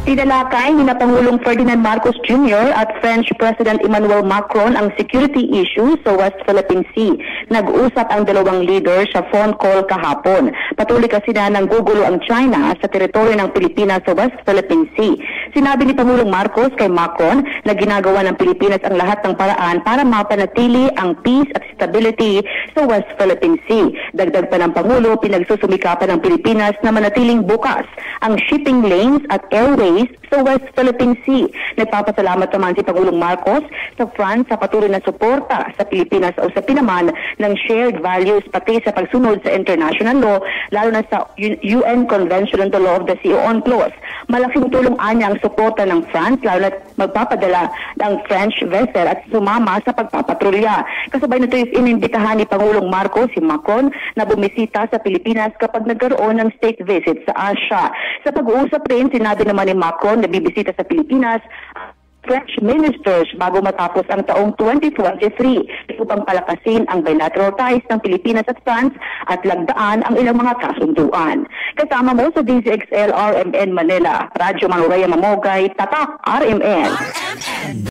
Tinalakay ni Pangulong Ferdinand Marcos Jr. at French President Emmanuel Macron ang security issue sa West Philippine Sea. Nag-usap ang dalawang leader sa phone call kahapon. Patuloy kasi na nanggugulo ang China sa teritoryo ng Pilipinas sa West Philippine Sea. Sinabi ni Pangulong Marcos kay Macron na ginagawa ng Pilipinas ang lahat ng paraan para mapanatili ang peace at stability sa West Philippine Sea. Dagdag pa ng Pangulo, pinagsusumikapan ng Pilipinas na manatiling bukas ang shipping lanes at airways sa West Philippine Sea. Nagpapasalamat naman si Pangulong Marcos sa France sa patuloy na suporta sa Pilipinas sa usapin naman ng shared values pati sa pagsunod sa international law, lalo na sa UN Convention on the Law of the Sea o UNCLOS. Malaking tulong anya ang suporta ng France, lalo na magpapadala ng French vessel at sumama sa pagpapatrolya. Kasabay nito is inimbitahan ni Pangulong Marcos si Macron na bumisita sa Pilipinas kapag nagkaroon ng state visit sa Asia. Sa pag-uusap rin, sinabi naman ni Macron na bibisita sa Pilipinas French ministers bago matapos ang taong 2023 upang palakasin ang bilateral ties ng Pilipinas at France at lagdaan ang ilang mga kasunduan. Kasama mo sa DZXL RMN Manila, Radyo Manuraya Mamogay, Tatak RMN.